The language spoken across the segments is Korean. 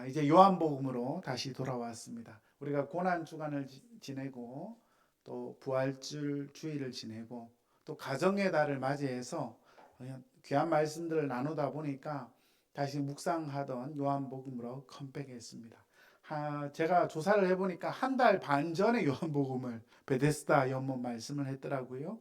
이제 요한복음으로 다시 돌아왔습니다. 우리가 고난 주간을 지내고 또 부활절 주일을 지내고 또 가정의 달을 맞이해서 귀한 말씀들을 나누다 보니까 다시 묵상하던 요한복음으로 컴백했습니다. 제가 조사를 해보니까 한 달 반 전에 요한복음을 베데스다 연못 말씀을 했더라고요.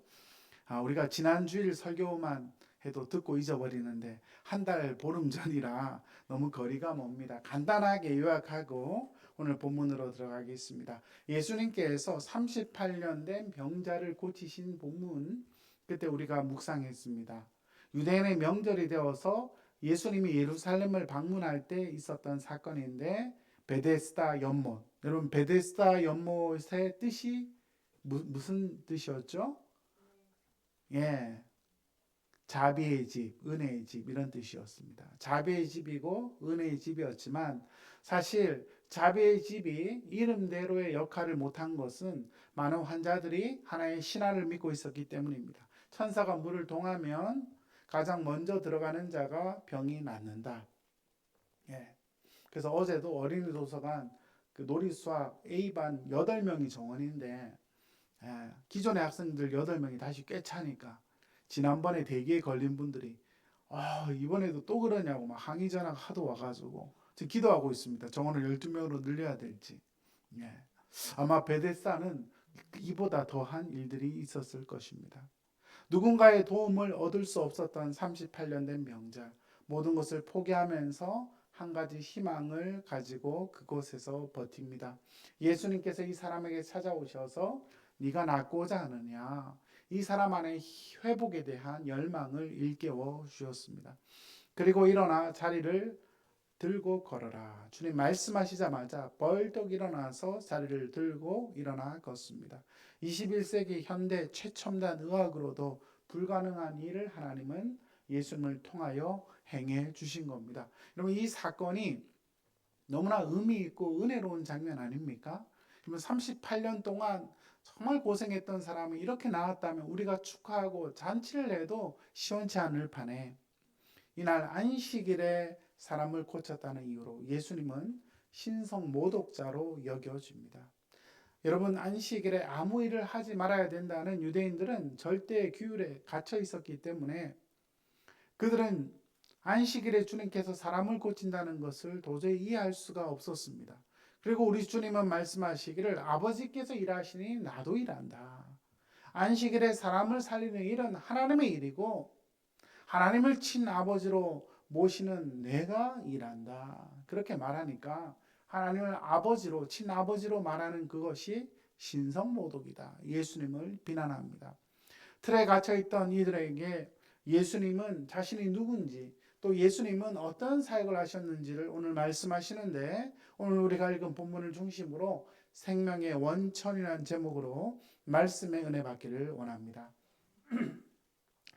우리가 지난 주일 설교만 해도 듣고 잊어버리는데 한 달 보름 전이라 너무 거리가 멉니다. 간단하게 요약하고 오늘 본문으로 들어가겠습니다. 예수님께서 38년 된 병자를 고치신 본문, 그때 우리가 묵상했습니다. 유대인의 명절이 되어서 예수님이 예루살렘을 방문할 때 있었던 사건인데, 베데스다 연못. 여러분, 베데스다 연못의 뜻이 무슨 뜻이었죠? 예, 자비의 집, 은혜의 집 이런 뜻이었습니다. 자비의 집이고 은혜의 집이었지만 사실 자비의 집이 이름대로의 역할을 못한 것은 많은 환자들이 하나의 신화를 믿고 있었기 때문입니다. 천사가 물을 동하면 가장 먼저 들어가는 자가 병이 낫는다. 예. 그래서 어제도 어린이 도서관 그 놀이수학 A반 8명이 정원인데, 기존의 학생들 8명이 다시 꽤 차니까 지난번에 대기에 걸린 분들이 이번에도 또 그러냐고 막 항의 전화가 하도 와가지고 지금 기도하고 있습니다. 정원을 12명으로 늘려야 될지. 예. 아마 베데스다는 이보다 더한 일들이 있었을 것입니다. 누군가의 도움을 얻을 수 없었던 38년 된 병자, 모든 것을 포기하면서 한 가지 희망을 가지고 그곳에서 버팁니다. 예수님께서 이 사람에게 찾아오셔서 네가 낫고자 하느냐, 이 사람 안에 회복에 대한 열망을 일깨워 주셨습니다. 그리고 일어나 자리를 들고 걸어라. 주님 말씀하시자마자 벌떡 일어나서 자리를 들고 일어나 걷습니다. 21세기 현대 최첨단 의학으로도 불가능한 일을 하나님은 예수님을 통하여 행해 주신 겁니다. 여러분, 이 사건이 너무나 의미 있고 은혜로운 장면 아닙니까? 38년 동안 정말 고생했던 사람이 이렇게 나왔다면 우리가 축하하고 잔치를 해도 시원치 않을 판에, 이날 안식일에 사람을 고쳤다는 이유로 예수님은 신성 모독자로 여겨집니다. 여러분, 안식일에 아무 일을 하지 말아야 된다는 유대인들은 절대 규율에 갇혀 있었기 때문에 그들은 안식일에 주님께서 사람을 고친다는 것을 도저히 이해할 수가 없었습니다. 그리고 우리 주님은 말씀하시기를 아버지께서 일하시니 나도 일한다. 안식일에 사람을 살리는 일은 하나님의 일이고 하나님을 친아버지로 모시는 내가 일한다. 그렇게 말하니까 하나님을 아버지로, 친아버지로 말하는 그것이 신성모독이다. 예수님을 비난합니다. 틀에 갇혀있던 이들에게 예수님은 자신이 누군지, 또 예수님은 어떤 사역을 하셨는지를 오늘 말씀하시는데, 오늘 우리가 읽은 본문을 중심으로 생명의 원천이라는 제목으로 말씀의 은혜 받기를 원합니다.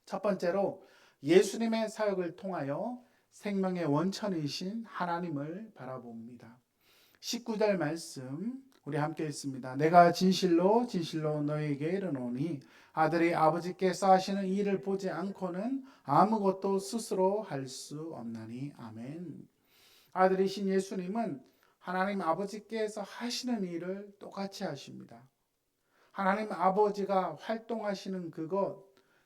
첫 번째로 예수님의 사역을 통하여 생명의 원천이신 하나님을 바라봅니다. 19절 말씀 우리 함께 읽습니다. 내가 진실로 진실로 너희에게 이르노니 아들이 아버지께서 하시는 일을 보지 않고는 아무것도 스스로 할 수 없나니. 아멘. 아들이신 예수님은 하나님 아버지께서 하시는 일을 똑같이 하십니다. 하나님 아버지가 활동하시는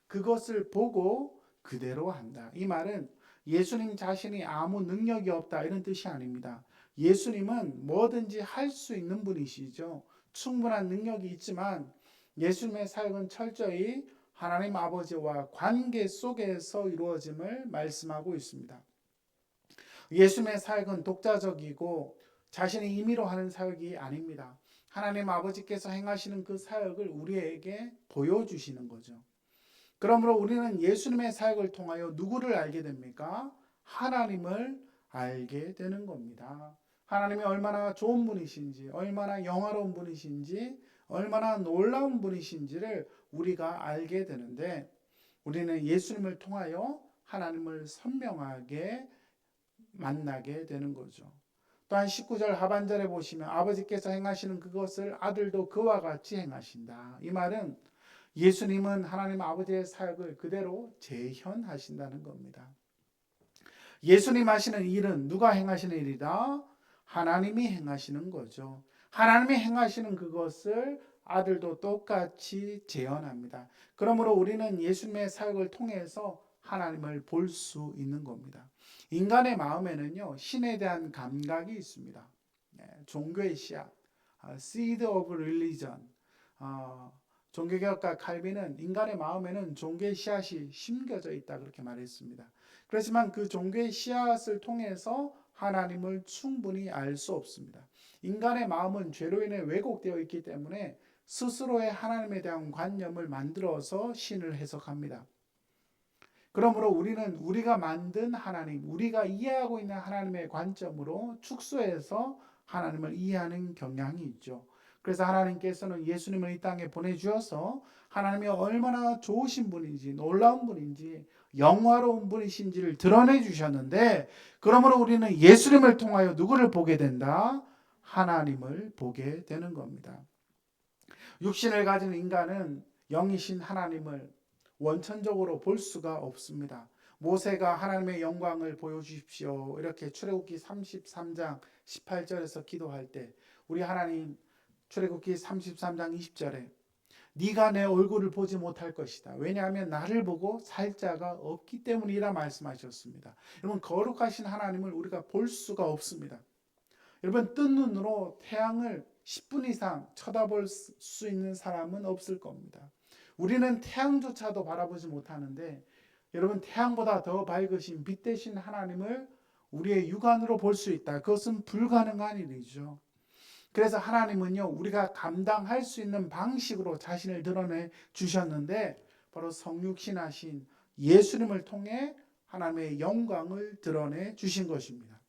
그것을 보고 그대로 한다. 이 말은 예수님 자신이 아무 능력이 없다 이런 뜻이 아닙니다. 예수님은 뭐든지 할 수 있는 분이시죠. 충분한 능력이 있지만 예수님의 사역은 철저히 하나님 아버지와 관계 속에서 이루어짐을 말씀하고 있습니다. 예수님의 사역은 독자적이고 자신의 임의로 하는 사역이 아닙니다. 하나님 아버지께서 행하시는 그 사역을 우리에게 보여주시는 거죠. 그러므로 우리는 예수님의 사역을 통하여 누구를 알게 됩니까? 하나님을 알게 되는 겁니다. 하나님이 얼마나 좋은 분이신지, 얼마나 영화로운 분이신지, 얼마나 놀라운 분이신지를 우리가 알게 되는데, 우리는 예수님을 통하여 하나님을 선명하게 만나게 되는 거죠. 또한 19절 하반절에 보시면 아버지께서 행하시는 그것을 아들도 그와 같이 행하신다. 이 말은 예수님은 하나님 아버지의 사역을 그대로 재현하신다는 겁니다. 예수님 하시는 일은 누가 행하시는 일이다? 하나님이 행하시는 거죠. 하나님이 행하시는 그것을 아들도 똑같이 재현합니다. 그러므로 우리는 예수님의 사역을 통해서 하나님을 볼 수 있는 겁니다. 인간의 마음에는요, 신에 대한 감각이 있습니다. 종교의 씨앗, seed of religion. 종교개혁가 칼빈은 인간의 마음에는 종교의 씨앗이 심겨져 있다 그렇게 말했습니다. 그렇지만 그 종교의 씨앗을 통해서 하나님을 충분히 알 수 없습니다. 인간의 마음은 죄로 인해 왜곡되어 있기 때문에 스스로의 하나님에 대한 관념을 만들어서 신을 해석합니다. 그러므로 우리는 우리가 만든 하나님, 우리가 이해하고 있는 하나님의 관점으로 축소해서 하나님을 이해하는 경향이 있죠. 그래서 하나님께서는 예수님을 이 땅에 보내주셔서 하나님이 얼마나 좋으신 분인지, 놀라운 분인지, 영화로운 분이신지를 드러내 주셨는데, 그러므로 우리는 예수님을 통하여 누구를 보게 된다? 하나님을 보게 되는 겁니다. 육신을 가진 인간은 영이신 하나님을 원천적으로 볼 수가 없습니다. 모세가 하나님의 영광을 보여주십시오, 이렇게 출애굽기 33장 18절에서 기도할 때 우리 하나님, 출애굽기 33장 20절에 네가 내 얼굴을 보지 못할 것이다. 왜냐하면 나를 보고 살 자가 없기 때문이라 말씀하셨습니다. 여러분, 거룩하신 하나님을 우리가 볼 수가 없습니다. 여러분, 뜬 눈으로 태양을 10분 이상 쳐다볼 수 있는 사람은 없을 겁니다. 우리는 태양조차도 바라보지 못하는데, 여러분, 태양보다 더 밝으신 빛 대신 하나님을 우리의 육안으로 볼 수 있다. 그것은 불가능한 일이죠. 그래서 하나님은요, 우리가 감당할 수 있는 방식으로 자신을 드러내 주셨는데, 바로 성육신하신 예수님을 통해 하나님의 영광을 드러내 주신 것입니다.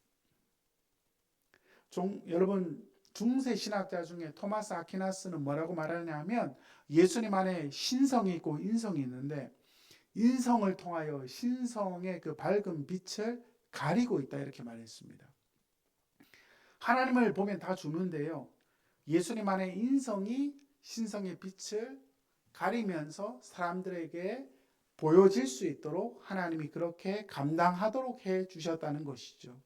여러분, 중세 신학자 중에 토마스 아퀴나스는 뭐라고 말하냐면, 예수님 안에 신성이 있고 인성이 있는데 인성을 통하여 신성의 그 밝은 빛을 가리고 있다, 이렇게 말했습니다. 하나님을 보면 다 주는데요, 예수님 안에 인성이 신성의 빛을 가리면서 사람들에게 보여질 수 있도록 하나님이 그렇게 감당하도록 해 주셨다는 것이죠.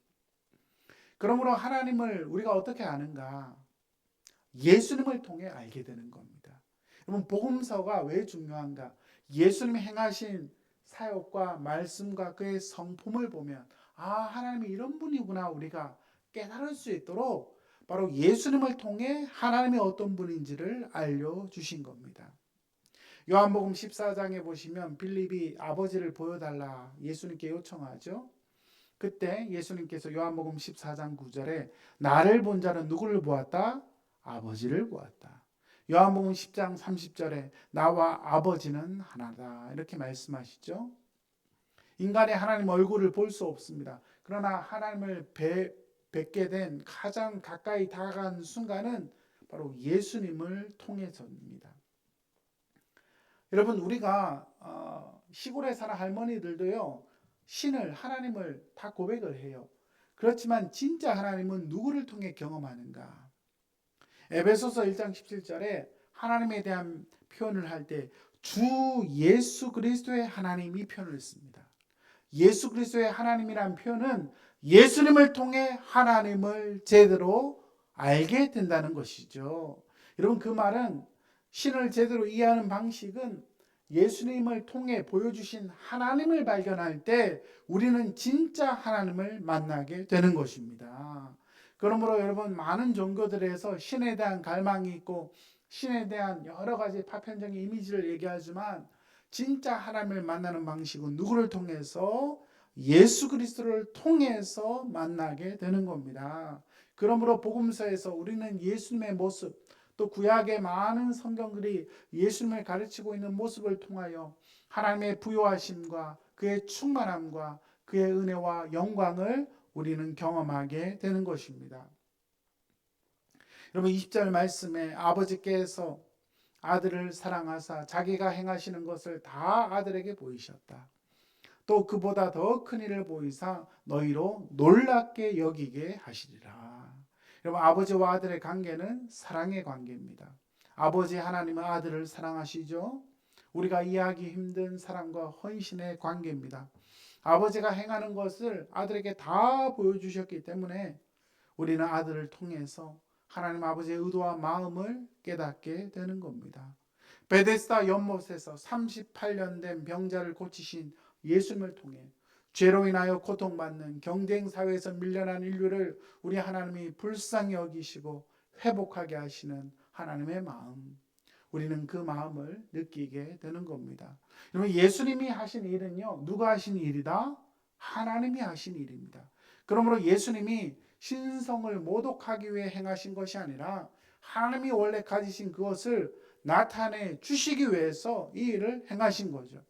그러므로 하나님을 우리가 어떻게 아는가? 예수님을 통해 알게 되는 겁니다. 여러분, 복음서가 왜 중요한가? 예수님이 행하신 사역과 말씀과 그의 성품을 보면, 하나님이 이런 분이구나, 우리가 깨달을 수 있도록 바로 예수님을 통해 하나님이 어떤 분인지를 알려주신 겁니다. 요한복음 14장에 보시면 빌립이 아버지를 보여달라 예수님께 요청하죠. 그때 예수님께서 요한복음 14장 9절에 나를 본 자는 누구를 보았다? 아버지를 보았다. 요한복음 10장 30절에 나와 아버지는 하나다, 이렇게 말씀하시죠. 인간이 하나님 얼굴을 볼 수 없습니다. 그러나 하나님을 뵙게 된 가장 가까이 다가간 순간은 바로 예수님을 통해서입니다. 여러분, 우리가 시골에 사는 할머니들도요, 신을, 하나님을 다 고백을 해요. 그렇지만 진짜 하나님은 누구를 통해 경험하는가? 에베소서 1장 17절에 하나님에 대한 표현을 할 때 주 예수 그리스도의 하나님이 표현을 했습니다. 예수 그리스도의 하나님이란 표현은 예수님을 통해 하나님을 제대로 알게 된다는 것이죠. 여러분, 그 말은 신을 제대로 이해하는 방식은 예수님을 통해 보여주신 하나님을 발견할 때 우리는 진짜 하나님을 만나게 되는 것입니다. 그러므로 여러분, 많은 종교들에서 신에 대한 갈망이 있고 신에 대한 여러 가지 파편적인 이미지를 얘기하지만, 진짜 하나님을 만나는 방식은 누구를 통해서? 예수 그리스도를 통해서 만나게 되는 겁니다. 그러므로 복음서에서 우리는 예수님의 모습, 또 구약의 많은 성경들이 예수님을 가르치고 있는 모습을 통하여 하나님의 부요하심과 그의 충만함과 그의 은혜와 영광을 우리는 경험하게 되는 것입니다. 여러분, 20절 말씀에 아버지께서 아들을 사랑하사 자기가 행하시는 것을 다 아들에게 보이셨다. 또 그보다 더 큰 일을 보이사 너희로 놀랍게 여기게 하시리라. 여러분, 아버지와 아들의 관계는 사랑의 관계입니다. 아버지 하나님은 아들을 사랑하시죠. 우리가 이해하기 힘든 사랑과 헌신의 관계입니다. 아버지가 행하는 것을 아들에게 다 보여주셨기 때문에 우리는 아들을 통해서 하나님 아버지의 의도와 마음을 깨닫게 되는 겁니다. 베데스다 연못에서 38년 된 병자를 고치신 예수님을 통해 죄로 인하여 고통받는 경쟁사회에서 밀려난 인류를 우리 하나님이 불쌍히 여기시고 회복하게 하시는 하나님의 마음, 우리는 그 마음을 느끼게 되는 겁니다. 여러분, 예수님이 하신 일은요, 누가 하신 일이다? 하나님이 하신 일입니다. 그러므로 예수님이 신성을 모독하기 위해 행하신 것이 아니라 하나님이 원래 가지신 그것을 나타내 주시기 위해서 이 일을 행하신 거죠.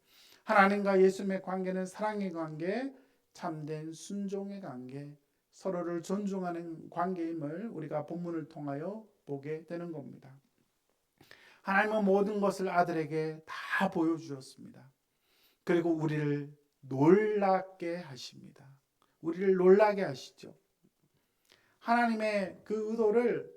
하나님과 예수님의 관계는 사랑의 관계, 참된 순종의 관계, 서로를 존중하는 관계임을 우리가 본문을 통하여 보게 되는 겁니다. 하나님은 모든 것을 아들에게 다 보여주셨습니다. 그리고 우리를 놀랍게 하십니다. 우리를 놀라게 하시죠. 하나님의 그 의도를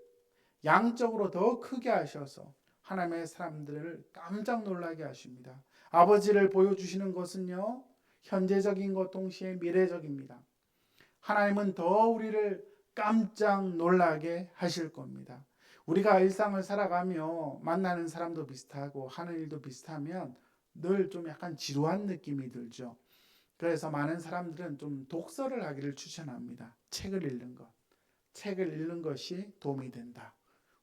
양적으로 더 크게 하셔서 하나님의 사람들을 깜짝 놀라게 하십니다. 아버지를 보여주시는 것은요, 현재적인 것 동시에 미래적입니다. 하나님은 더 우리를 깜짝 놀라게 하실 겁니다. 우리가 일상을 살아가며 만나는 사람도 비슷하고 하는 일도 비슷하면 늘 좀 약간 지루한 느낌이 들죠. 그래서 많은 사람들은 좀 독서를 하기를 추천합니다. 책을 읽는 것. 책을 읽는 것이 도움이 된다.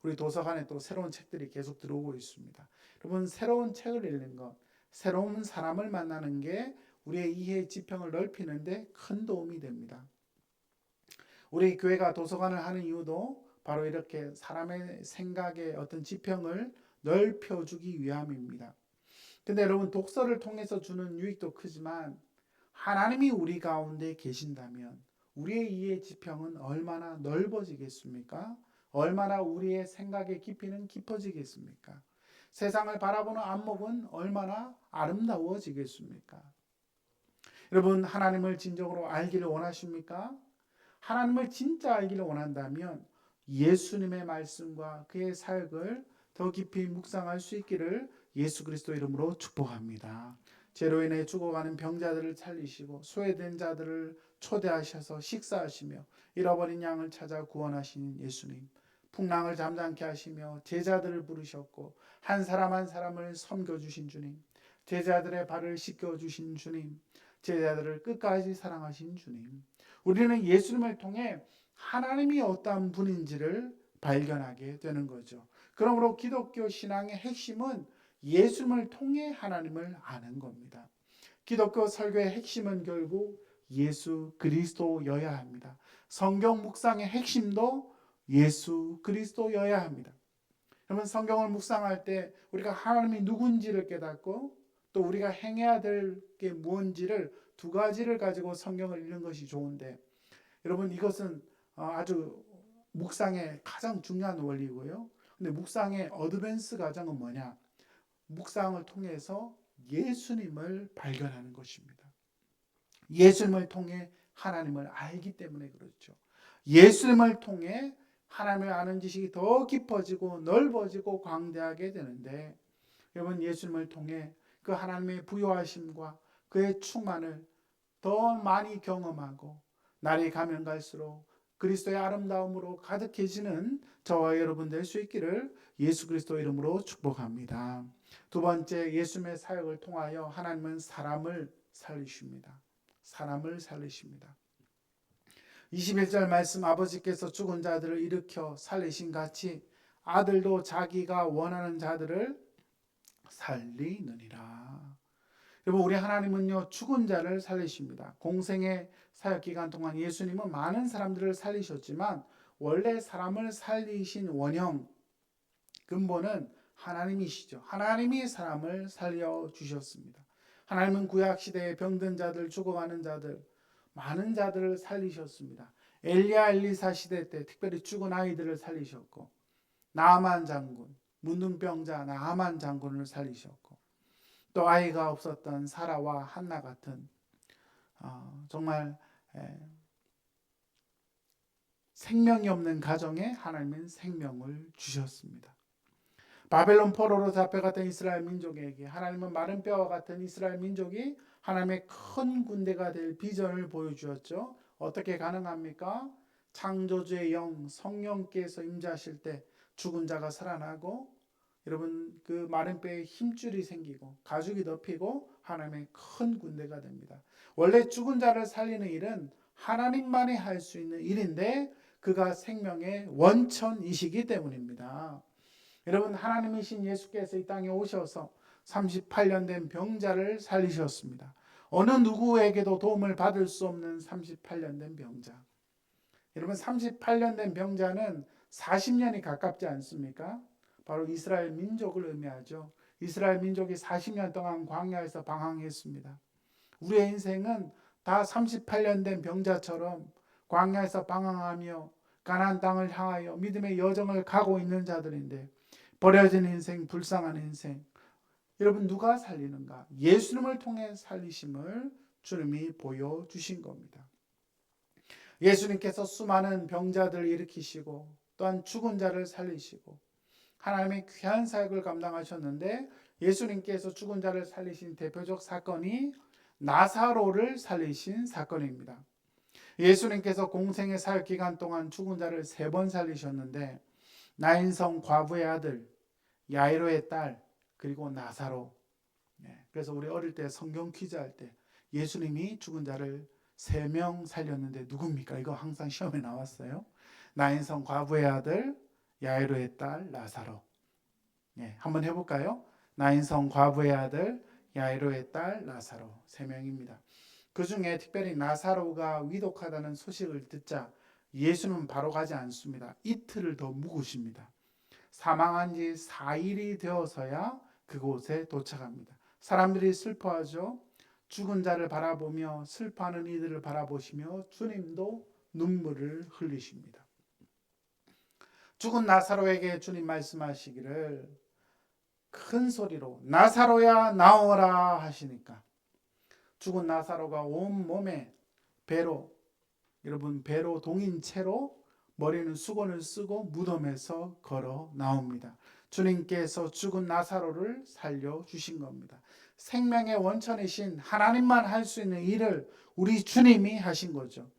우리 도서관에 또 새로운 책들이 계속 들어오고 있습니다. 여러분, 새로운 책을 읽는 것, 새로운 사람을 만나는 게 우리의 이해 지평을 넓히는데 큰 도움이 됩니다. 우리 교회가 도서관을 하는 이유도 바로 이렇게 사람의 생각의 어떤 지평을 넓혀주기 위함입니다. 근데 여러분, 독서를 통해서 주는 유익도 크지만 하나님이 우리 가운데 계신다면 우리의 이해 지평은 얼마나 넓어지겠습니까? 얼마나 우리의 생각의 깊이는 깊어지겠습니까? 세상을 바라보는 안목은 얼마나 아름다워지겠습니까? 여러분, 하나님을 진정으로 알기를 원하십니까? 하나님을 진짜 알기를 원한다면 예수님의 말씀과 그의 사역을 더 깊이 묵상할 수 있기를 예수 그리스도 이름으로 축복합니다. 죄로 인해 죽어가는 병자들을 살리시고 소외된 자들을 초대하셔서 식사하시며 잃어버린 양을 찾아 구원하시는 예수님, 풍랑을 잠잠케 하시며 제자들을 부르셨고 한 사람 한 사람을 섬겨주신 주님, 제자들의 발을 씻겨주신 주님, 제자들을 끝까지 사랑하신 주님, 우리는 예수님을 통해 하나님이 어떠한 분인지를 발견하게 되는 거죠. 그러므로 기독교 신앙의 핵심은 예수님을 통해 하나님을 아는 겁니다. 기독교 설교의 핵심은 결국 예수 그리스도여야 합니다. 성경 묵상의 핵심도 예수 그리스도여야 합니다. 그러면 성경을 묵상할 때 우리가 하나님이 누군지를 깨닫고 또 우리가 행해야 될 게 무엇인지를 두 가지를 가지고 성경을 읽는 것이 좋은데, 여러분, 이것은 아주 묵상의 가장 중요한 원리고요. 근데 묵상의 어드밴스 과정은 뭐냐? 묵상을 통해서 예수님을 발견하는 것입니다. 예수님을 통해 하나님을 알기 때문에 그렇죠. 예수님을 통해 하나님을 아는 지식이 더 깊어지고 넓어지고 광대하게 되는데, 여러분, 예수님을 통해 그 하나님의 부요하심과 그의 충만을 더 많이 경험하고 날이 가면 갈수록 그리스도의 아름다움으로 가득해지는 저와 여러분 될 수 있기를 예수 그리스도 이름으로 축복합니다. 두 번째, 예수님의 사역을 통하여 하나님은 사람을 살리십니다. 사람을 살리십니다. 21절 말씀, 아버지께서 죽은 자들을 일으켜 살리신 같이 아들도 자기가 원하는 자들을 살리느니라. 여러분, 우리 하나님은요, 죽은 자를 살리십니다. 공생의 사역 기간 동안 예수님은 많은 사람들을 살리셨지만 원래 사람을 살리신 원형, 근본은 하나님이시죠. 하나님이 사람을 살려주셨습니다. 하나님은 구약시대에 병든 자들, 죽어가는 자들, 많은 자들을 살리셨습니다. 엘리야 엘리사 시대 때 특별히 죽은 아이들을 살리셨고, 나아만 장군, 문둥병자 나아만 장군을 살리셨고, 또 아이가 없었던 사라와 한나 같은 정말 생명이 없는 가정에 하나님은 생명을 주셨습니다. 바벨론 포로로 잡혀갔던 이스라엘 민족에게 하나님은 마른 뼈와 같은 이스라엘 민족이 하나님의 큰 군대가 될 비전을 보여주었죠. 어떻게 가능합니까? 창조주의 영 성령께서 임재하실 때 죽은 자가 살아나고 여러분 그 마른 뼈에 힘줄이 생기고 가죽이 덮이고 하나님의 큰 군대가 됩니다. 원래 죽은 자를 살리는 일은 하나님만이 할 수 있는 일인데 그가 생명의 원천이시기 때문입니다. 여러분 하나님이신 예수께서 이 땅에 오셔서 38년 된 병자를 살리셨습니다. 어느 누구에게도 도움을 받을 수 없는 38년 된 병자. 여러분 38년 된 병자는 40년이 가깝지 않습니까? 바로 이스라엘 민족을 의미하죠. 이스라엘 민족이 40년 동안 광야에서 방황했습니다. 우리의 인생은 다 38년 된 병자처럼 광야에서 방황하며 가나안 땅을 향하여 믿음의 여정을 가고 있는 자들인데 버려진 인생, 불쌍한 인생. 여러분 누가 살리는가? 예수님을 통해 살리심을 주님이 보여주신 겁니다. 예수님께서 수많은 병자들을 일으키시고 또한 죽은 자를 살리시고 하나님의 귀한 사역을 감당하셨는데 예수님께서 죽은 자를 살리신 대표적 사건이 나사로를 살리신 사건입니다. 예수님께서 공생의 사역 기간 동안 죽은 자를 3번 살리셨는데 나인성 과부의 아들, 야이로의 딸, 그리고 나사로. 그래서 우리 어릴 때 성경 퀴즈 할 때 예수님이 죽은 자를 3명 살렸는데 누굽니까? 이거 항상 시험에 나왔어요. 나인성 과부의 아들, 야이로의 딸, 나사로. 한번 해볼까요? 나인성 과부의 아들, 야이로의 딸, 나사로. 3명입니다. 그 중에 특별히 나사로가 위독하다는 소식을 듣자 예수는 바로 가지 않습니다. 이틀을 더 묵으십니다. 사망한 지 4일이 되어서야 그곳에 도착합니다. 사람들이 슬퍼하죠. 죽은 자를 바라보며 슬퍼하는 이들을 바라보시며 주님도 눈물을 흘리십니다. 죽은 나사로에게 주님 말씀하시기를 큰 소리로 나사로야 나오라 하시니까 죽은 나사로가 온몸에 배로, 여러분 배로 동인 채로 머리는 수건을 쓰고 무덤에서 걸어 나옵니다. 주님께서 죽은 나사로를 살려주신 겁니다. 생명의 원천이신 하나님만 할 수 있는 일을 우리 주님이 하신 거죠.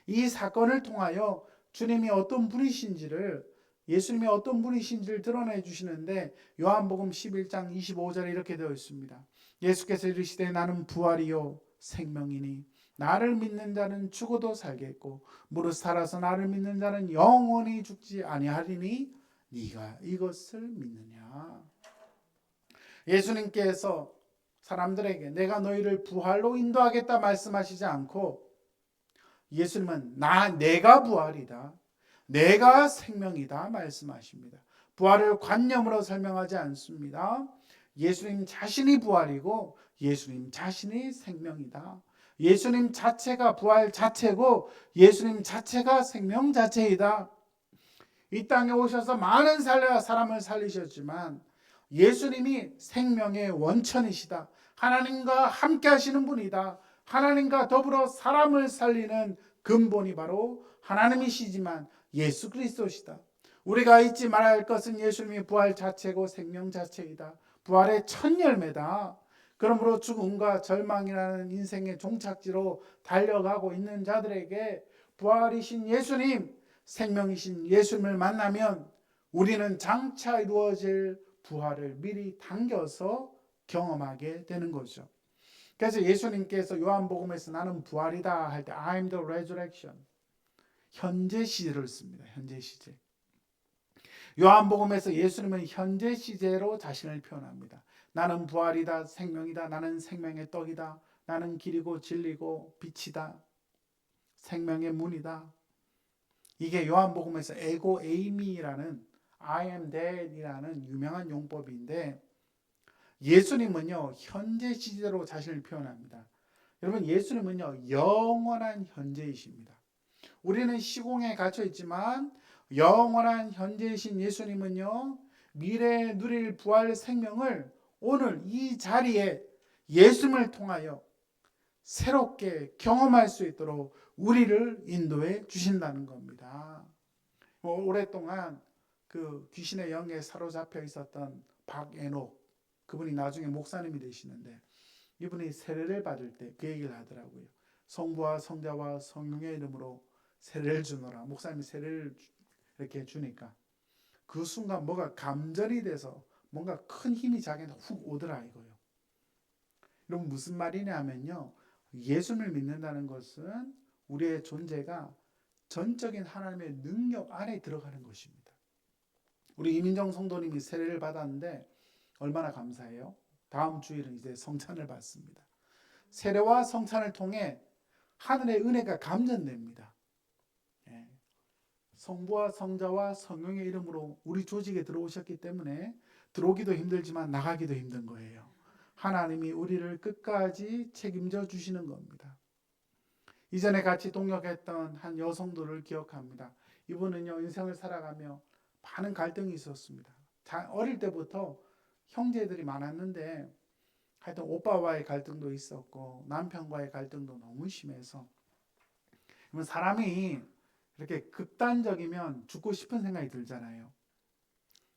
이 사건을 통하여 주님이 어떤 분이신지를 예수님이 어떤 분이신지를 드러내 주시는데 요한복음 11장 25절에 이렇게 되어 있습니다. 예수께서 이르시되 나는 부활이요 생명이니 나를 믿는 자는 죽어도 살겠고 무릇 살아서 나를 믿는 자는 영원히 죽지 아니하리니 네가 이것을 믿느냐. 예수님께서 사람들에게 내가 너희를 부활로 인도하겠다 말씀하시지 않고 예수님은 내가 부활이다. 내가 생명이다 말씀하십니다. 부활을 관념으로 설명하지 않습니다. 예수님 자신이 부활이고 예수님 자신이 생명이다. 예수님 자체가 부활 자체고 예수님 자체가 생명 자체이다. 이 땅에 오셔서 많은 사람을 살리셨지만 예수님이 생명의 원천이시다. 하나님과 함께 하시는 분이다. 하나님과 더불어 사람을 살리는 근본이 바로 하나님이시지만 예수 그리스도시다. 우리가 잊지 말아야 할 것은 예수님이 부활 자체고 생명 자체이다. 부활의 첫 열매다. 그러므로 죽음과 절망이라는 인생의 종착지로 달려가고 있는 자들에게 부활이신 예수님, 생명이신 예수님을 만나면 우리는 장차 이루어질 부활을 미리 당겨서 경험하게 되는 거죠. 그래서 예수님께서 요한복음에서 나는 부활이다 할 때 I am the resurrection, 현재 시제를 씁니다. 현재 시제. 요한복음에서 예수님은 현재 시제로 자신을 표현합니다. 나는 부활이다, 생명이다, 나는 생명의 떡이다, 나는 길이고 진리고 빛이다, 생명의 문이다. 이게 요한복음에서 에고 에이미라는 I am that이라는 유명한 용법인데 예수님은요 현재 시제로 자신을 표현합니다. 여러분 예수님은요 영원한 현재이십니다. 우리는 시공에 갇혀 있지만 영원한 현재이신 예수님은요 미래에 누릴 부활 생명을 오늘 이 자리에 예수님을 통하여 새롭게 경험할 수 있도록 우리를 인도해 주신다는 겁니다. 오랫동안 그 귀신의 영에 사로잡혀 있었던 박애녹, 그분이 나중에 목사님이 되시는데 이분이 세례를 받을 때 그 얘기를 하더라고요. 성부와 성자와 성령의 이름으로 세례를 주노라. 목사님이 세례를 이렇게 주니까 그 순간 뭐가 감전이 돼서 뭔가 큰 힘이 자기한테 훅 오더라 이거요. 여러분 무슨 말이냐면요. 예수를 믿는다는 것은 우리의 존재가 전적인 하나님의 능력 안에 들어가는 것입니다. 우리 이민정 성도님이 세례를 받았는데 얼마나 감사해요. 다음 주일은 이제 성찬을 받습니다. 세례와 성찬을 통해 하늘의 은혜가 감전됩니다. 예. 성부와 성자와 성령의 이름으로 우리 조직에 들어오셨기 때문에 들어오기도 힘들지만 나가기도 힘든 거예요. 하나님이 우리를 끝까지 책임져 주시는 겁니다. 이전에 같이 동역했던 한 여성들을 기억합니다. 이분은요, 인생을 살아가며 많은 갈등이 있었습니다. 어릴 때부터 형제들이 많았는데 하여튼 오빠와의 갈등도 있었고 남편과의 갈등도 너무 심해서 사람이 이렇게 극단적이면 죽고 싶은 생각이 들잖아요.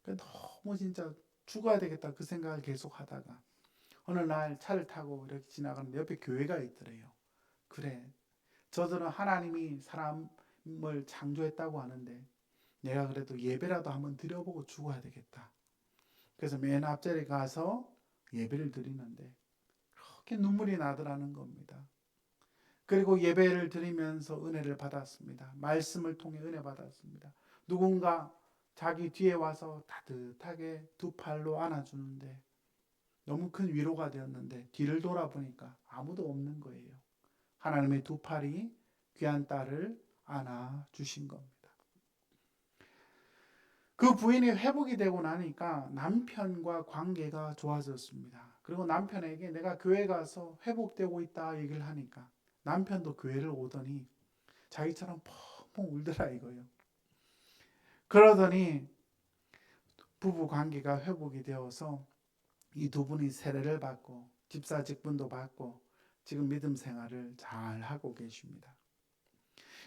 너무 진짜 죽어야 되겠다 그 생각을 계속 하다가 어느 날 차를 타고 이렇게 지나가는데 옆에 교회가 있더래요. 그래, 저들은 하나님이 사람을 창조했다고 하는데 내가 그래도 예배라도 한번 드려보고 죽어야 되겠다. 그래서 맨 앞자리에 가서 예배를 드리는데 그렇게 눈물이 나더라는 겁니다. 그리고 예배를 드리면서 은혜를 받았습니다. 말씀을 통해 은혜 받았습니다. 누군가 자기 뒤에 와서 따뜻하게 두 팔로 안아주는데 너무 큰 위로가 되었는데 뒤를 돌아보니까 아무도 없는 거예요. 하나님의 두 팔이 귀한 딸을 안아주신 겁니다. 그 부인이 회복이 되고 나니까 남편과 관계가 좋아졌습니다. 그리고 남편에게 내가 교회 가서 회복되고 있다 얘기를 하니까 남편도 교회를 오더니 자기처럼 펑펑 울더라 이거예요. 그러더니 부부 관계가 회복이 되어서 이 두 분이 세례를 받고 집사 직분도 받고 지금 믿음 생활을 잘 하고 계십니다.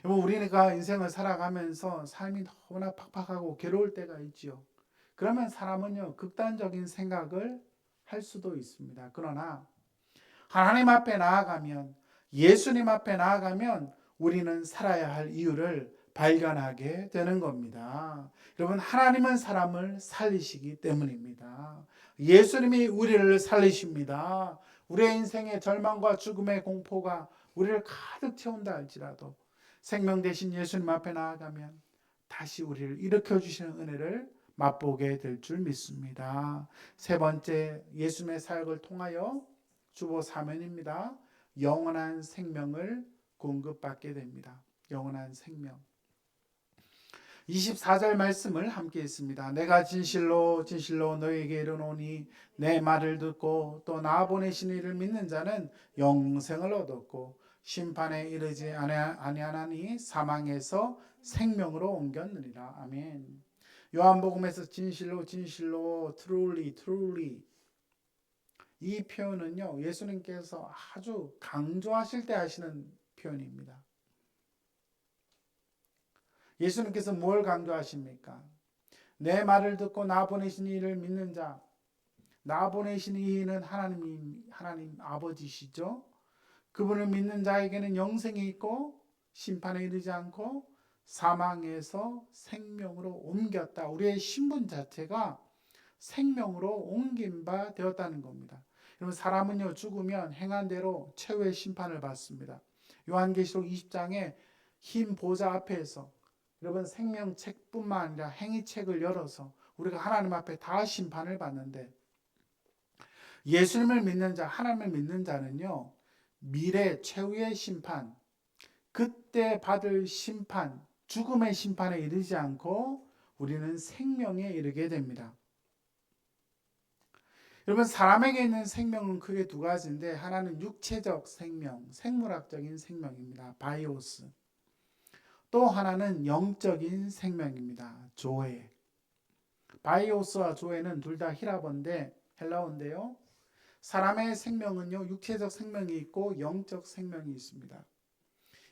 우리가 인생을 살아가면서 삶이 너무나 팍팍하고 괴로울 때가 있지요. 그러면 사람은요 극단적인 생각을 할 수도 있습니다. 그러나 하나님 앞에 나아가면 예수님 앞에 나아가면 우리는 살아야 할 이유를 발견하게 되는 겁니다. 여러분 하나님은 사람을 살리시기 때문입니다. 예수님이 우리를 살리십니다. 우리의 인생의 절망과 죽음의 공포가 우리를 가득 채운다 할지라도 생명 되신 예수님 앞에 나아가면 다시 우리를 일으켜 주시는 은혜를 맛보게 될 줄 믿습니다. 세 번째 예수님의 사역을 통하여 주보 사면입니다. 영원한 생명을 공급받게 됩니다. 영원한 생명. 24절 말씀을 함께 읽습니다. 내가 진실로 진실로 너희에게 이르노니 내 말을 듣고 또 나 보내신 이를 믿는 자는 영생을 얻었고 심판에 이르지 아니하나니 사망에서 생명으로 옮겼느니라. 아멘. 요한복음에서 진실로 진실로 truly truly 이 표현은요 예수님께서 아주 강조하실 때 하시는 표현입니다. 예수님께서 뭘 강조하십니까? 내 말을 듣고 나 보내신 이를 믿는 자, 나 보내신 이는 하나님 아버지시죠. 그분을 믿는 자에게는 영생이 있고 심판에 이르지 않고 사망에서 생명으로 옮겼다. 우리의 신분 자체가 생명으로 옮긴 바 되었다는 겁니다. 여러분 사람은요 죽으면 행한 대로 최후의 심판을 받습니다. 요한계시록 20장에 흰 보좌 앞에서 여러분 생명책뿐만 아니라 행위책을 열어서 우리가 하나님 앞에 다 심판을 받는데 예수님을 믿는 자, 하나님을 믿는 자는요 미래 최후의 심판, 그때 받을 심판, 죽음의 심판에 이르지 않고 우리는 생명에 이르게 됩니다. 여러분 사람에게 있는 생명은 크게 두 가지인데 하나는 육체적 생명, 생물학적인 생명입니다. 바이오스. 또 하나는 영적인 생명입니다. 조에. 바이오스와 조에는 둘 다 헬라어인데요. 사람의 생명은요 육체적 생명이 있고 영적 생명이 있습니다.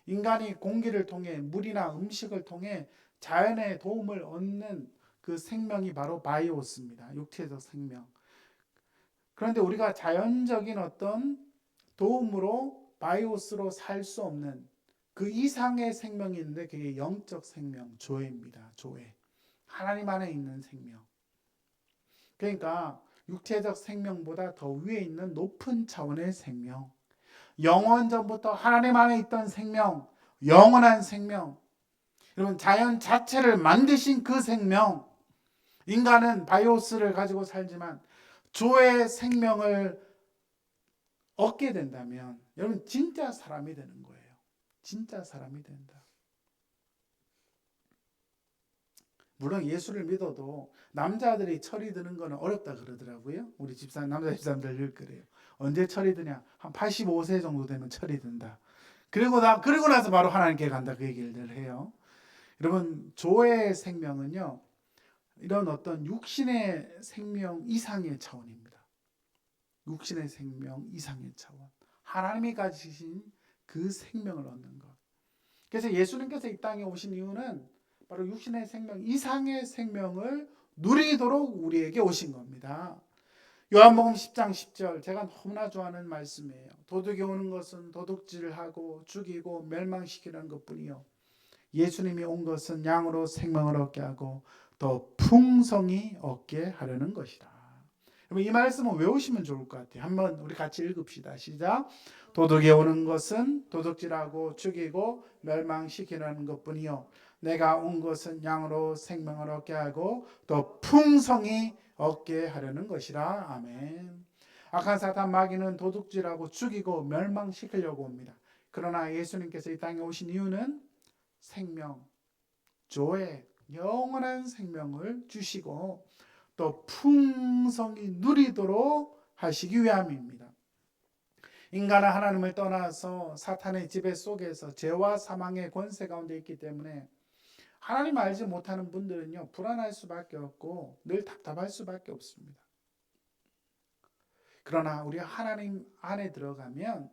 인간이 공기를 통해 물이나 음식을 통해 자연의 도움을 얻는 그 생명이 바로 바이오스입니다. 육체적 생명. 그런데 우리가 자연적인 어떤 도움으로 바이오스로 살 수 없는 그 이상의 생명이 있는데 그게 영적 생명, 조회입니다. 조회. 하나님 안에 있는 생명. 그러니까 육체적 생명보다 더 위에 있는 높은 차원의 생명. 영원 전부터 하나님 안에 있던 생명, 영원한 생명. 여러분, 자연 자체를 만드신 그 생명. 인간은 바이오스를 가지고 살지만 조의 생명을 얻게 된다면 여러분 진짜 사람이 되는 거예요. 진짜 사람이 된다. 물론 예수를 믿어도 남자들이 철이 드는 거는 어렵다 그러더라고요. 우리 집사님, 남자 집사님들 늘 그래요. 언제 철이 드냐? 한 85세 정도 되면 철이 든다. 그리고 나서 바로 하나님께 간다 그 얘기를 늘 해요. 여러분 조의 생명은요. 이런 어떤 육신의 생명 이상의 차원입니다. 육신의 생명 이상의 차원. 하나님이 가지신 그 생명을 얻는 것. 그래서 예수님께서 이 땅에 오신 이유는 바로 육신의 생명 이상의 생명을 누리도록 우리에게 오신 겁니다. 요한복음 10장 10절 제가 너무나 좋아하는 말씀이에요. 도둑이 오는 것은 도둑질을 하고 죽이고 멸망시키는 것뿐이요. 예수님이 온 것은 양으로 생명을 얻게 하고 더 풍성히 얻게 하려는 것이다. 이 말씀은 외우시면 좋을 것 같아요. 한번 우리 같이 읽읍시다. 시작. 도둑이 오는 것은 도둑질하고 죽이고 멸망시키는 것뿐이요. 내가 온 것은 양으로 생명을 얻게 하고 더 풍성히 얻게 하려는 것이라. 아멘. 악한 사탄 마귀는 도둑질하고 죽이고 멸망시키려고 옵니다. 그러나 예수님께서 이 땅에 오신 이유는 생명, 조의 영원한 생명을 주시고 또 풍성히 누리도록 하시기 위함입니다. 인간은 하나님을 떠나서 사탄의 지배 속에서 죄와 사망의 권세 가운데 있기 때문에 하나님 알지 못하는 분들은요 불안할 수밖에 없고 늘 답답할 수밖에 없습니다. 그러나 우리 하나님 안에 들어가면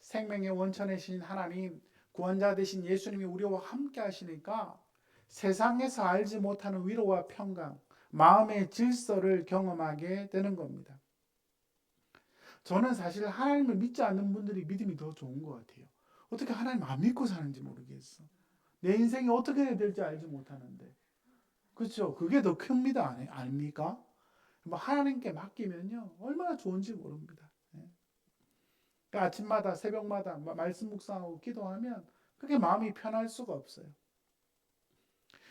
생명의 원천이신 하나님, 구원자 되신 예수님이 우리와 함께 하시니까 세상에서 알지 못하는 위로와 평강, 마음의 질서를 경험하게 되는 겁니다. 저는 사실 하나님을 믿지 않는 분들이 믿음이 더 좋은 것 같아요. 어떻게 하나님 안 믿고 사는지 모르겠어. 내 인생이 어떻게 해야 될지 알지 못하는데. 그렇죠? 그게 더 큽니다. 아닙니까? 하나님께 맡기면요 얼마나 좋은지 모릅니다. 그러니까 아침마다 새벽마다 말씀 묵상하고 기도하면 그게 마음이 편할 수가 없어요.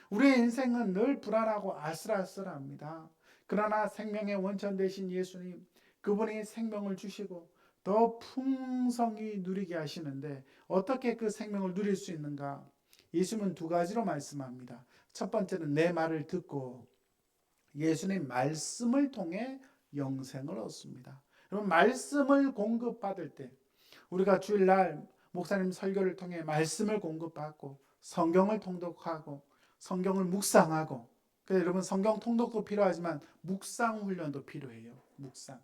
우리의 인생은 늘 불안하고 아슬아슬합니다. 그러나 생명의 원천 되신 예수님, 그분이 생명을 주시고 더 풍성히 누리게 하시는데 어떻게 그 생명을 누릴 수 있는가? 예수님은 두 가지로 말씀합니다. 첫 번째는 내 말을 듣고 예수님 말씀을 통해 영생을 얻습니다. 여러분 말씀을 공급받을 때 우리가 주일날 목사님 설교를 통해 말씀을 공급받고 성경을 통독하고 성경을 묵상하고 그래서 여러분 성경 통독도 필요하지만 묵상 훈련도 필요해요. 묵상.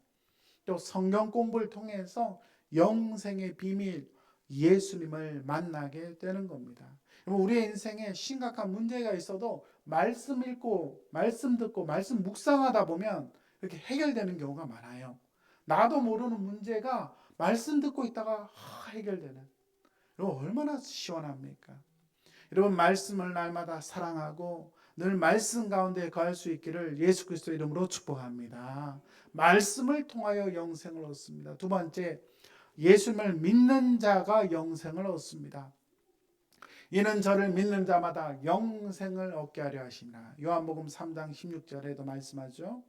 또 성경 공부를 통해서 영생의 비밀 예수님을 만나게 되는 겁니다. 우리의 인생에 심각한 문제가 있어도 말씀 읽고 말씀 듣고 말씀 묵상하다 보면 이렇게 해결되는 경우가 많아요. 나도 모르는 문제가 말씀 듣고 있다가 해결되는. 여러분 얼마나 시원합니까? 여러분 말씀을 날마다 사랑하고 늘 말씀 가운데 거할 수 있기를 예수 그리스도 이름으로 축복합니다. 말씀을 통하여 영생을 얻습니다. 두 번째, 예수님을 믿는 자가 영생을 얻습니다. 이는 저를 믿는 자마다 영생을 얻게 하려 하시나. 요한복음 3장 16절에도 말씀하죠.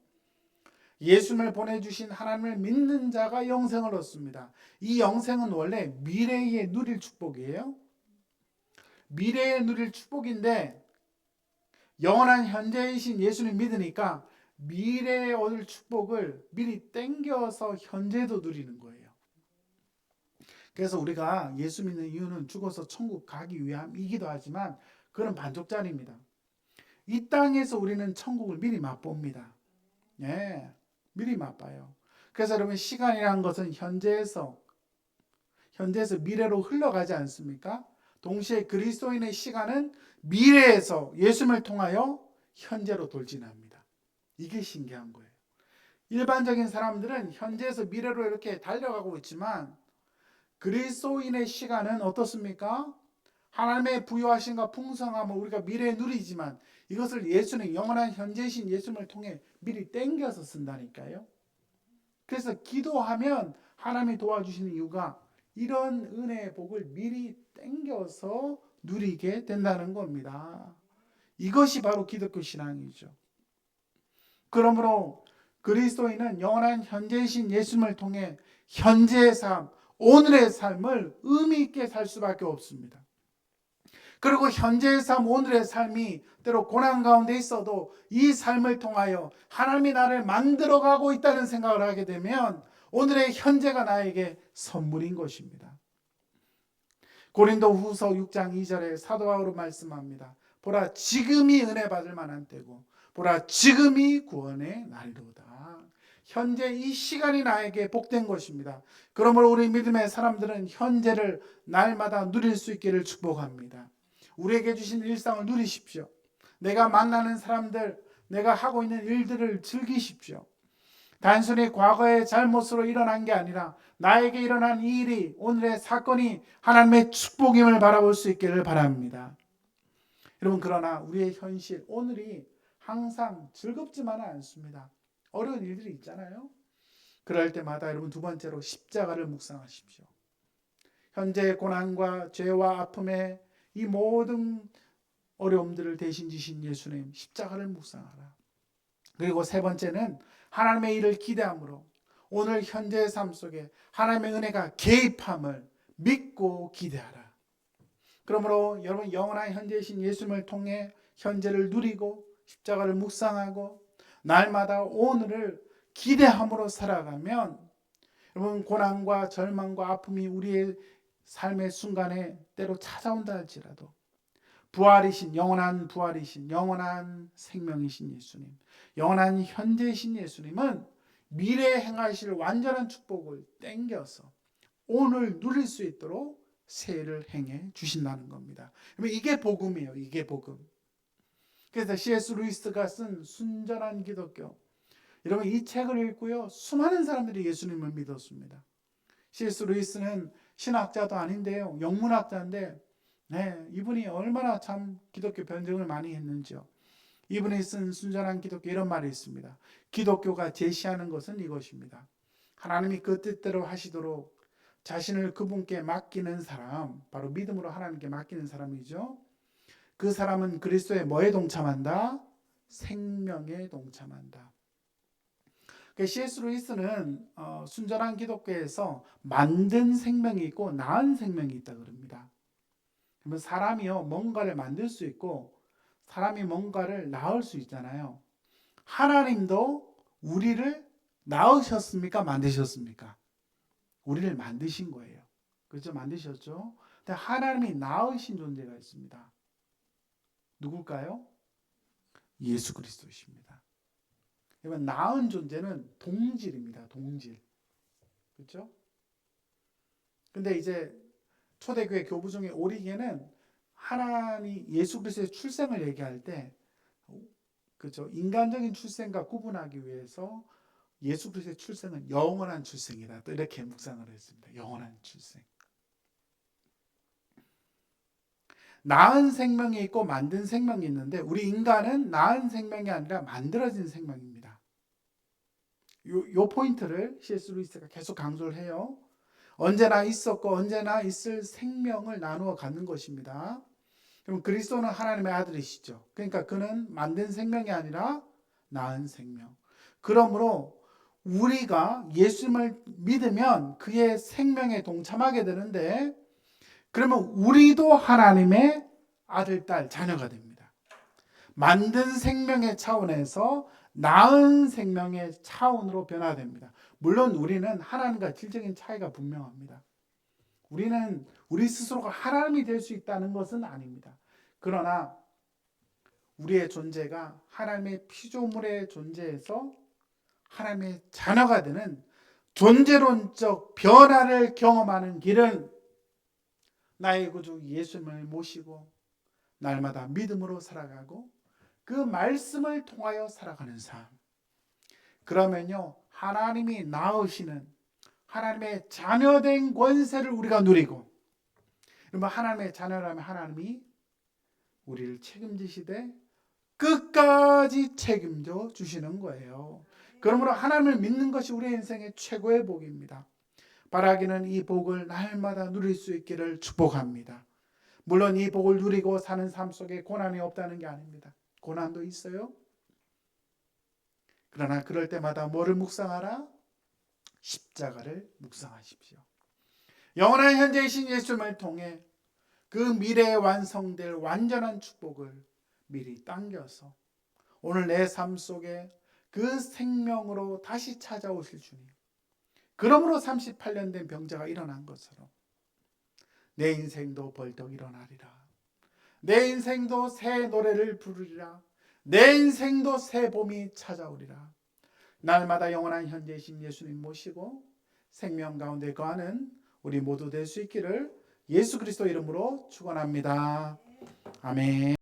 예수님을 보내주신 하나님을 믿는 자가 영생을 얻습니다. 이 영생은 원래 미래에 누릴 축복이에요. 미래에 누릴 축복인데 영원한 현재이신 예수님 믿으니까 미래에 얻을 축복을 미리 땡겨서 현재도 누리는 거예요. 그래서 우리가 예수 믿는 이유는 죽어서 천국 가기 위함이기도 하지만 그건 반쪽짜리입니다. 이 땅에서 우리는 천국을 미리 맛봅니다. 예, 미리 맛봐요. 그래서 여러분 시간이라는 것은 현재에서 미래로 흘러가지 않습니까? 동시에 그리스도인의 시간은 미래에서 예수님을 통하여 현재로 돌진합니다. 이게 신기한 거예요. 일반적인 사람들은 현재에서 미래로 이렇게 달려가고 있지만 그리스도인의 시간은 어떻습니까? 하나님의 부유하심과 풍성함을 우리가 미래에 누리지만 이것을 예수님, 영원한 현재이신 예수님을 통해 미리 땡겨서 쓴다니까요. 그래서 기도하면 하나님이 도와주시는 이유가 이런 은혜의 복을 미리 땡겨서 누리게 된다는 겁니다. 이것이 바로 기독교 신앙이죠. 그러므로 그리스도인은 영원한 현재이신 예수님을 통해 현재의 삶, 오늘의 삶을 의미 있게 살 수밖에 없습니다. 그리고 현재의 삶, 오늘의 삶이 때로 고난 가운데 있어도 이 삶을 통하여 하나님이 나를 만들어가고 있다는 생각을 하게 되면 오늘의 현재가 나에게 선물인 것입니다. 고린도 후서 6장 2절에 사도 바울은 말씀합니다. 보라, 지금이 은혜 받을 만한 때고 보라, 지금이 구원의 날이로다. 현재 이 시간이 나에게 복된 것입니다. 그러므로 우리 믿음의 사람들은 현재를 날마다 누릴 수 있기를 축복합니다. 우리에게 주신 일상을 누리십시오. 내가 만나는 사람들, 내가 하고 있는 일들을 즐기십시오. 단순히 과거의 잘못으로 일어난 게 아니라 나에게 일어난 이 일이, 오늘의 사건이 하나님의 축복임을 바라볼 수 있기를 바랍니다. 여러분, 그러나 우리의 현실, 오늘이 항상 즐겁지만은 않습니다. 어려운 일들이 있잖아요. 그럴 때마다 여러분, 두 번째로 십자가를 묵상하십시오. 현재의 고난과 죄와 아픔의 이 모든 어려움들을 대신 지신 예수님, 십자가를 묵상하라. 그리고 세 번째는 하나님의 일을 기대함으로 오늘 현재의 삶 속에 하나님의 은혜가 개입함을 믿고 기대하라. 그러므로 여러분, 영원한 현재이신 예수님을 통해 현재를 누리고 십자가를 묵상하고 날마다 오늘을 기대함으로 살아가면 여러분, 고난과 절망과 아픔이 우리의 삶의 순간에 때로 찾아온다 할지라도 부활이신, 영원한 부활이신, 영원한 생명이신 예수님, 영원한 현재이신 예수님은 미래에 행하실 완전한 축복을 땡겨서 오늘 누릴 수 있도록 새해를 행해 주신다는 겁니다. 이게 복음이에요. 이게 복음. 그래서 C.S. 루이스가 쓴 순전한 기독교, 여러분 이 책을 읽고요, 수많은 사람들이 예수님을 믿었습니다. C.S. 루이스는 신학자도 아닌데요, 영문학자인데 이분이 얼마나 참 기독교 변증을 많이 했는지요. 이분이 쓴 순전한 기독교, 이런 말이 있습니다. 기독교가 제시하는 것은 이것입니다. 하나님이 그 뜻대로 하시도록 자신을 그분께 맡기는 사람, 바로 믿음으로 하나님께 맡기는 사람이죠. 그 사람은 그리스도의 뭐에 동참한다? 생명에 동참한다. C.S. 루이스는 순전한 기독교에서 만든 생명이 있고 낳은 생명이 있다 그럽니다. 그러면 사람이요, 뭔가를 만들 수 있고 사람이 뭔가를 낳을 수 있잖아요. 하나님도 우리를 낳으셨습니까? 만드셨습니까? 우리를 만드신 거예요. 그렇죠? 만드셨죠? 근데 하나님이 낳으신 존재가 있습니다. 누굴까요? 예수 그리스도이십니다. 여러분, 낳은 존재는 동질입니다. 동질. 그렇죠? 근데 이제 초대교회 교부 중에 오리겐은 하나님 예수 그리스도의 출생을 얘기할 때, 그렇죠, 인간적인 출생과 구분하기 위해서 예수 그리스도의 출생은 영원한 출생이다, 또 이렇게 묵상을 했습니다. 영원한 출생. 낳은 생명이 있고 만든 생명이 있는데 우리 인간은 낳은 생명이 아니라 만들어진 생명입니다. 요 포인트를 C.S. 루이스가 계속 강조를 해요. 언제나 있었고 언제나 있을 생명을 나누어 갖는 것입니다. 그럼 그리스도는 하나님의 아들이시죠. 그러니까 그는 만든 생명이 아니라 낳은 생명. 그러므로 우리가 예수님을 믿으면 그의 생명에 동참하게 되는데, 그러면 우리도 하나님의 아들, 딸, 자녀가 됩니다. 만든 생명의 차원에서 낳은 생명의 차원으로 변화됩니다. 물론 우리는 하나님과 질적인 차이가 분명합니다. 우리는 우리 스스로가 하나님이 될 수 있다는 것은 아닙니다. 그러나 우리의 존재가 하나님의 피조물의 존재에서 하나님의 자녀가 되는 존재론적 변화를 경험하는 길은 나의 구주 예수님을 모시고 날마다 믿음으로 살아가고 그 말씀을 통하여 살아가는 삶. 그러면요, 하나님이 낳으시는 하나님의 자녀된 권세를 우리가 누리고 여러분, 하나님의 자녀라면 하나님이 우리를 책임지시되 끝까지 책임져 주시는 거예요. 그러므로 하나님을 믿는 것이 우리 인생의 최고의 복입니다. 바라기는 이 복을 날마다 누릴 수 있기를 축복합니다. 물론 이 복을 누리고 사는 삶 속에 고난이 없다는 게 아닙니다. 고난도 있어요. 그러나 그럴 때마다 뭐를 묵상하라? 십자가를 묵상하십시오. 영원한 현재이신 예수님을 통해 그 미래에 완성될 완전한 축복을 미리 당겨서 오늘 내 삶 속에 그 생명으로 다시 찾아오실 주님, 그러므로 38년 된 병자가 일어난 것처럼 내 인생도 벌떡 일어나리라. 내 인생도 새 노래를 부르리라. 내 인생도 새 봄이 찾아오리라. 날마다 영원한 현재이신 예수님 모시고 생명 가운데 거하는 우리 모두 될 수 있기를 예수 그리스도 이름으로 축원합니다. 아멘.